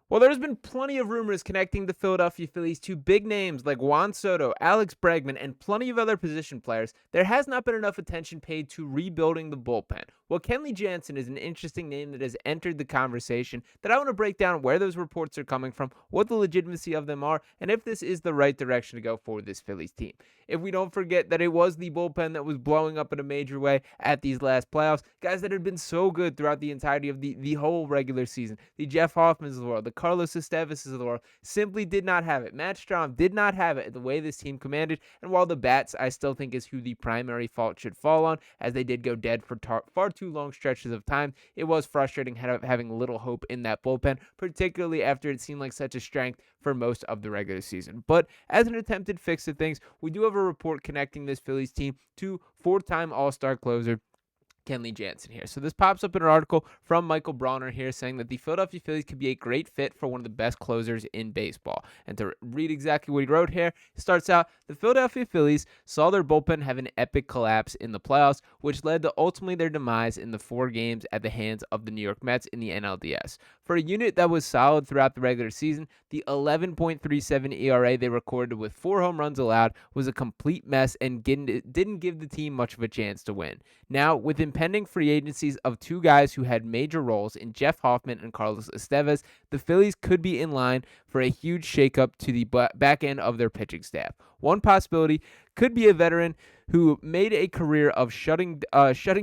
Well, there's been plenty of rumors connecting the Philadelphia Phillies to big names like Juan Soto, Alex Bregman, and plenty of other position players. There has not been enough attention paid to rebuilding the bullpen. Well, Kenley Jansen is an interesting name that has entered the conversation that I want to break down where those reports are coming from, what the legitimacy of them are, and if this is the right direction to go for this Phillies team. If we don't forget that it was the bullpen that was blowing up in a major way at these last playoffs, guys that had been so good throughout the entirety of the whole regular season, the Jeff Hoffmans of the world, the Carlos Estévez of the world, simply did not have it. Matt Strahm did not have it the way this team commanded, and while the bats, I still think is who the primary fault should fall on, as they did go dead for far too long stretches of time. It was frustrating having little hope in that bullpen, particularly after it seemed like such a strength for most of the regular season. But as an attempted fix to things, we do have a report connecting this Phillies team to four-time All-Star closer Kenley Jansen here. So this pops up in an article from Michael Barnard here saying that the Philadelphia Phillies could be a great fit for one of the best closers in baseball. And to read exactly what he wrote here, it starts out, the Philadelphia Phillies saw their bullpen have an epic collapse in the playoffs, which led to ultimately their demise in the 4 games at the hands of the New York Mets in the NLDS. For a unit that was solid throughout the regular season, the 11.37 ERA they recorded with 4 home runs allowed was a complete mess and didn't give the team much of a chance to win. Now, with impending free agencies of 2 guys who had major roles in Jeff Hoffman and Carlos Estévez, the Phillies could be in line for a huge shakeup to the back end of their pitching staff. One possibility could be a veteran who made a career of shutting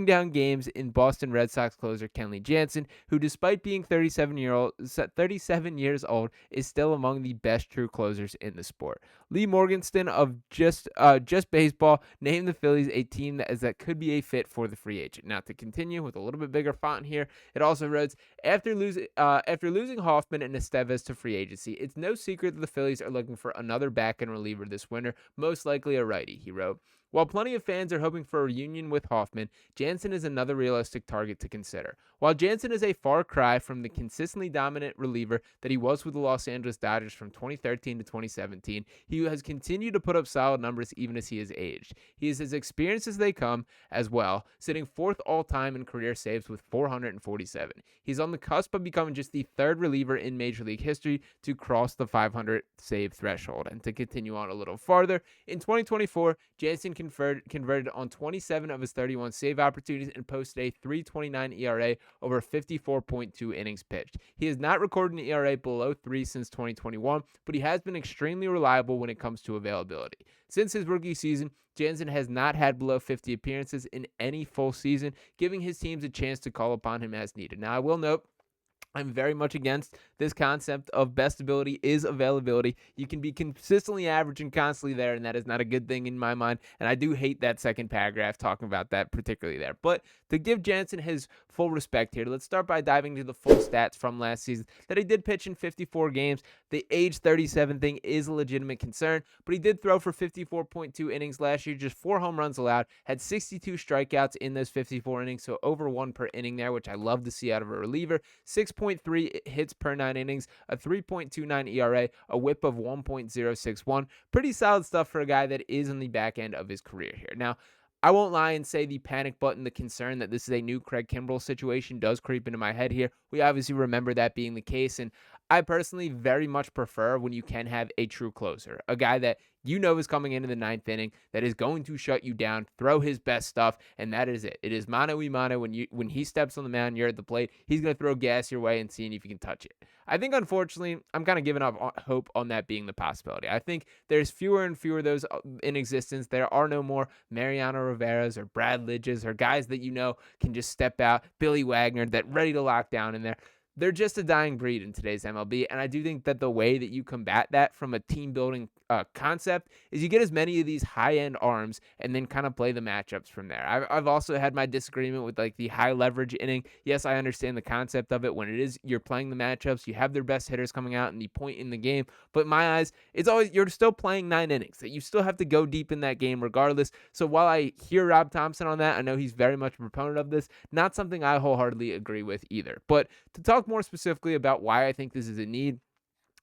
down games in Boston Red Sox closer Kenley Jansen, who despite being 37 years old, is still among the best true closers in the sport. Lee Morgenstern of Just Baseball named the Phillies a team that could be a fit for the free agent. Now, to continue with a little bit bigger font here, it also writes, after losing Hoffman and Estévez to free agency, it's no secret that the Phillies are looking for another back-end reliever this winter, most likely a righty, he wrote. While plenty of fans are hoping for a reunion with Hoffman, Jansen is another realistic target to consider. While Jansen is a far cry from the consistently dominant reliever that he was with the Los Angeles Dodgers from 2013 to 2017, he has continued to put up solid numbers even as he has aged. He is as experienced as they come as well, sitting 4th all-time in career saves with 447. He's on the cusp of becoming just the 3rd reliever in Major League history to cross the 500 save threshold. And to continue on a little farther, in 2024, Jansen converted on 27 of his 31 save opportunities and posted a 3.29 ERA over 54.2 innings pitched. He has not recorded an ERA below 3 since 2021, but he has been extremely reliable when it comes to availability. Since his rookie season, Jansen has not had below 50 appearances in any full season, giving his teams a chance to call upon him as needed. Now, I will note, I'm very much against this concept of best ability is availability. You can be consistently average and constantly there, and that is not a good thing in my mind. And I do hate that second paragraph talking about that particularly there. But to give Jansen his full respect here, let's start by diving into the full stats from last season. That he did pitch in 54 games. The age 37 thing is a legitimate concern, but he did throw for 54.2 innings last year, just 4 home runs allowed, had 62 strikeouts in those 54 innings, so over 1 per inning there, which I love to see out of a reliever. 6.3 hits per 9 innings, a 3.29 ERA, a whip of 1.061. Pretty solid stuff for a guy that is on the back end of his career here. Now, I won't lie and say the panic button, the concern that this is a new Craig Kimbrell situation does creep into my head here. We obviously remember that being the case, and I personally very much prefer when you can have a true closer, a guy that you know is coming into the 9th inning, that is going to shut you down, throw his best stuff, and that is it. It is mano a mano. When he steps on the mound, you're at the plate, he's going to throw gas your way and seeing if you can touch it. I think, unfortunately, I'm kind of giving up hope on that being the possibility. I think there's fewer and fewer of those in existence. There are no more Mariano Rivera's or Brad Lidges or guys that you know can just step out, Billy Wagner, that ready to lock down in there. They're just a dying breed in today's MLB, and I do think that the way that you combat that from a team-building concept is you get as many of these high-end arms and then kind of play the matchups from there. I've also had my disagreement with like the high-leverage inning. Yes, I understand the concept of it. When it is you're playing the matchups, you have their best hitters coming out in the point in the game, but in my eyes, it's always you're still playing 9 innings. That you still have to go deep in that game regardless. So while I hear Rob Thomson on that, I know he's very much a proponent of this. Not something I wholeheartedly agree with either. But to talk more specifically about why I think this is a need,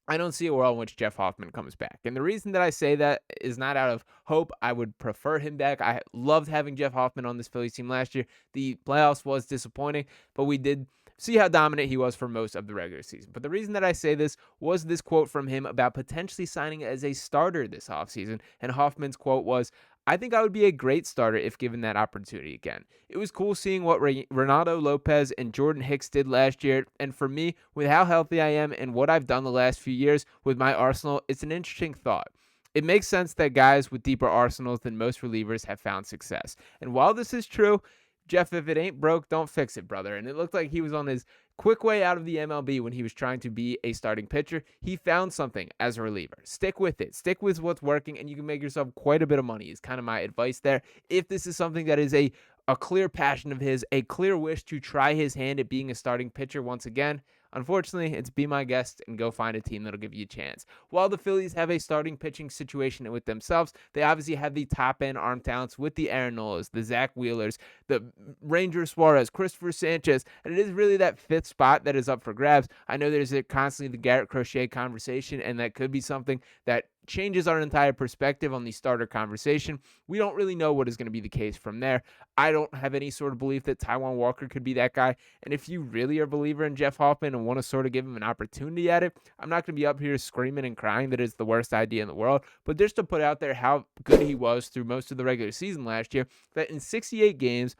I don't see a world in which Jeff Hoffman comes back. And the reason that I say that is not out of hope. I would prefer him back. I loved having Jeff Hoffman on this Phillies team last year. The playoffs was disappointing, but we did see how dominant he was for most of the regular season. But the reason that I say this was this quote from him about potentially signing as a starter this offseason. And Hoffman's quote was, I think I would be a great starter if given that opportunity again. It was cool seeing what Renato Lopez and Jordan Hicks did last year. And for me, with how healthy I am and what I've done the last few years with my arsenal, it's an interesting thought. It makes sense that guys with deeper arsenals than most relievers have found success. And while this is true, Jeff, if it ain't broke, don't fix it, brother. And it looked like he was on his quick way out of the MLB when he was trying to be a starting pitcher. He found something as a reliever. Stick with it. Stick with what's working, and you can make yourself quite a bit of money is kind of my advice there. If this is something that is a clear passion of his, a clear wish to try his hand at being a starting pitcher once again, unfortunately, it's be my guest and go find a team that'll give you a chance. While the Phillies have a starting pitching situation with themselves, they obviously have the top-end arm talents with the Aaron Nolas, the Zack Wheelers, the Ranger Suarez, Christopher Sanchez, and it is really that fifth spot that is up for grabs. I know there's constantly the Garrett Crochet conversation, and that could be something that changes our entire perspective on the starter conversation. We don't really know what is going to be the case from there. I don't have any sort of belief that Taijuan Walker could be that guy. And if you really are a believer in Jeff Hoffman and want to sort of give him an opportunity at it, I'm not going to be up here screaming and crying that it's the worst idea in the world. But just to put out there how good he was through most of the regular season last year, that in 68 games,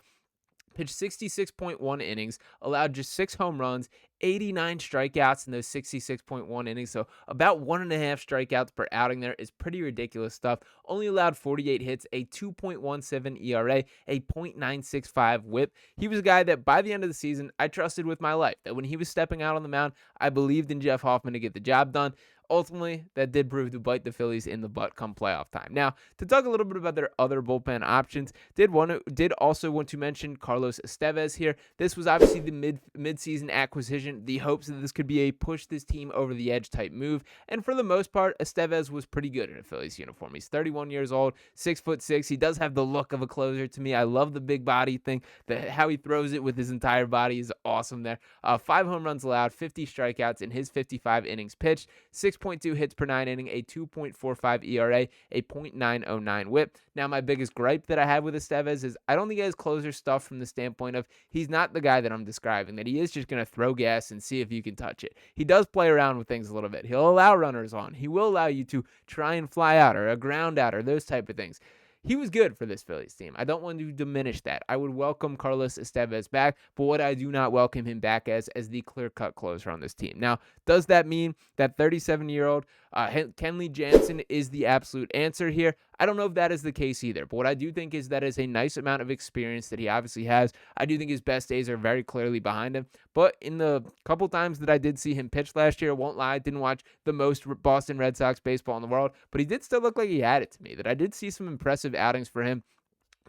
pitched 66.1 innings, allowed just 6 home runs, 89 strikeouts in those 66.1 innings. So about 1.5 strikeouts per outing there is pretty ridiculous stuff. Only allowed 48 hits, a 2.17 ERA, a .965 whip. He was a guy that by the end of the season, I trusted with my life. That when he was stepping out on the mound, I believed in Jeff Hoffman to get the job done. Ultimately, that did prove to bite the Phillies in the butt come playoff time. Now, to talk a little bit about their other bullpen options, did also want to mention Carlos Estévez here. This was obviously the mid-season acquisition, the hopes that this could be a push this team over the edge type move. And for the most part, Estévez was pretty good in a Phillies uniform. He's 31 years old, 6'6". He does have the look of a closer to me. I love the big body thing. How he throws it with his entire body is awesome there. 5 home runs allowed, 50 strikeouts in his 55 innings pitched, 6.2 hits per 9 inning, a 2.45 ERA, a .909 whip. Now, my biggest gripe that I have with Estévez is I don't think he has closer stuff from the standpoint of he's not the guy that I'm describing, that he is just going to throw gas and see if you can touch it. He does play around with things a little bit. He'll allow runners on. He will allow you to try and fly out or a ground out or those type of things. He was good for this Phillies team. I don't want to diminish that. I would welcome Carlos Estévez back, but what I do not welcome him back as the clear-cut closer on this team. Now, does that mean that 37-year-old Kenley Jansen is the absolute answer here? I don't know if that is the case either, but what I do think is that is a nice amount of experience that he obviously has. I do think his best days are very clearly behind him, but in the couple times that I did see him pitch last year, I won't lie, I didn't watch the most Boston Red Sox baseball in the world, but he did still look like he had it to me, that I did see some impressive outings for him,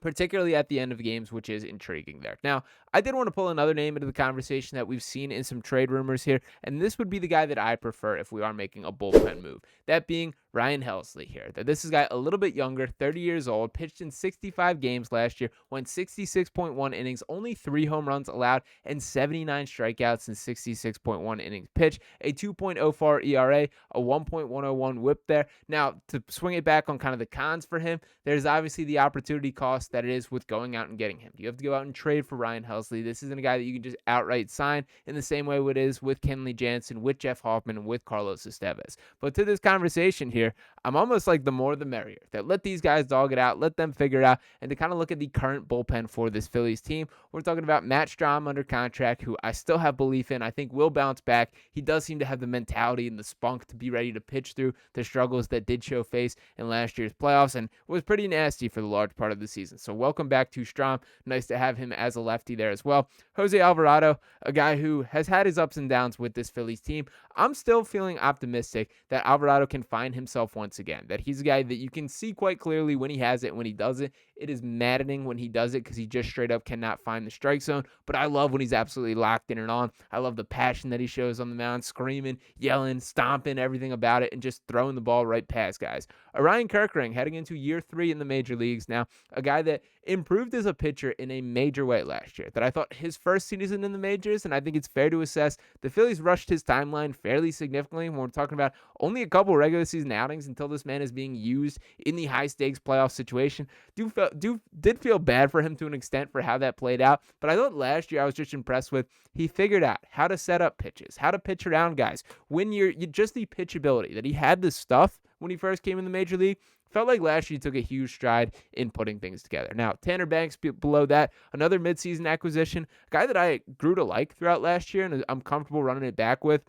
particularly at the end of games, which is intriguing there. Now, I did want to pull another name into the conversation that we've seen in some trade rumors here, and this would be the guy that I prefer if we are making a bullpen move, that being Ryan Helsley here. That this is a guy a little bit younger, 30 years old, pitched in 65 games last year, went 66.1 innings, only 3 home runs allowed, and 79 strikeouts in 66.1 innings pitched, a 2.04 ERA, a 1.101 whip there. Now, to swing it back on kind of the cons for him, there's obviously the opportunity cost that it is with going out and getting him. You have to go out and trade for Ryan Helsley. This isn't a guy that you can just outright sign in the same way it is with Kenley Jansen, with Jeff Hoffman, and with Carlos Estévez. But to this conversation here, I'm almost like the more the merrier. That let these guys dog it out, let them figure it out, and to kind of look at the current bullpen for this Phillies team. We're talking about Matt Strahm under contract, who I still have belief in. I think will bounce back. He does seem to have the mentality and the spunk to be ready to pitch through the struggles that did show face in last year's playoffs and was pretty nasty for the large part of the season. So welcome back to Strahm. Nice to have him as a lefty there as well. Jose Alvarado, a guy who has had his ups and downs with this Phillies team. I'm still feeling optimistic that Alvarado can find himself once again, that he's a guy that you can see quite clearly when he has it, when he does it. It is maddening when he does it because he just straight up cannot find the strike zone, but I love when he's absolutely locked in and on. I love the passion that he shows on the mound, screaming, yelling, stomping, everything about it, and just throwing the ball right past guys. Ryan Kerkering heading into year 3 in the major leagues now, a guy that improved as a pitcher in a major way last year, that I thought his first season in the majors, and I think it's fair to assess the Phillies rushed his timeline fairly significantly when we're talking about only a couple regular season outings until this man is being used in the high-stakes playoff situation. Did feel bad for him to an extent for how that played out, but I thought last year I was just impressed with he figured out how to set up pitches, how to pitch around guys. When you're just the pitchability that he had the stuff when he first came in the major league. Felt like last year he took a huge stride in putting things together. Now, Tanner Banks below that, another midseason acquisition, a guy that I grew to like throughout last year and I'm comfortable running it back with.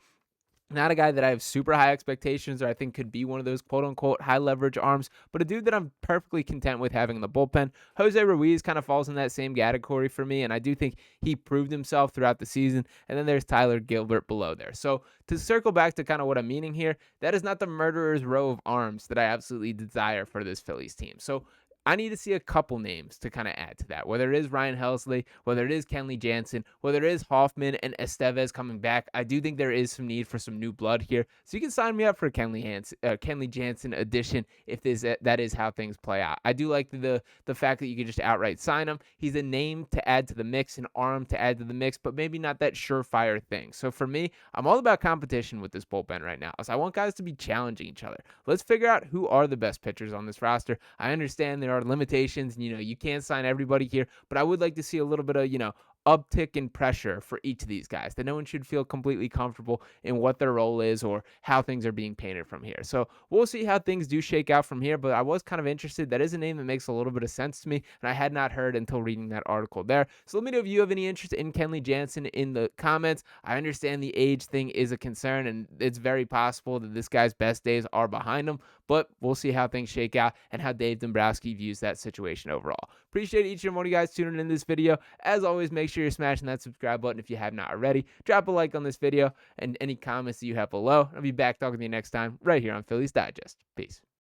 Not a guy that I have super high expectations or I think could be one of those quote-unquote high-leverage arms, but a dude that I'm perfectly content with having in the bullpen. Jose Ruiz kind of falls in that same category for me, and I do think he proved himself throughout the season. And then there's Tyler Gilbert below there. So to circle back to kind of what I'm meaning here, that is not the murderer's row of arms that I absolutely desire for this Phillies team. So I need to see a couple names to kind of add to that, whether it is Ryan Helsley, whether it is Kenley Jansen, whether it is Hoffman and Estévez coming back. I do think there is some need for some new blood here. So you can sign me up for Kenley Jansen edition if that is how things play out. I do like the fact that you can just outright sign him. He's a name to add to the mix, an arm to add to the mix, but maybe not that surefire thing. So for me, I'm all about competition with this bullpen right now. So I want guys to be challenging each other. Let's figure out who are the best pitchers on this roster. I understand there are limitations, and you can't sign everybody here, but I would like to see a little bit of uptick in pressure for each of these guys, that no one should feel completely comfortable in what their role is or how things are being painted from here. So we'll see how things do shake out from here, but I was kind of interested. That is a name that makes a little bit of sense to me, and I had not heard until reading that article there. So let me know if you have any interest in Kenley Jansen in the comments. I understand the age thing is a concern, and it's very possible that this guy's best days are behind him, but we'll see how things shake out and how Dave Dombrowski views that situation overall. Appreciate each and one of you guys tuning in this video. As always, make sure you're smashing that subscribe button if you have not already. Drop a like on this video and any comments that you have below. I'll be back talking to you next time right here on Phillies Digest. Peace.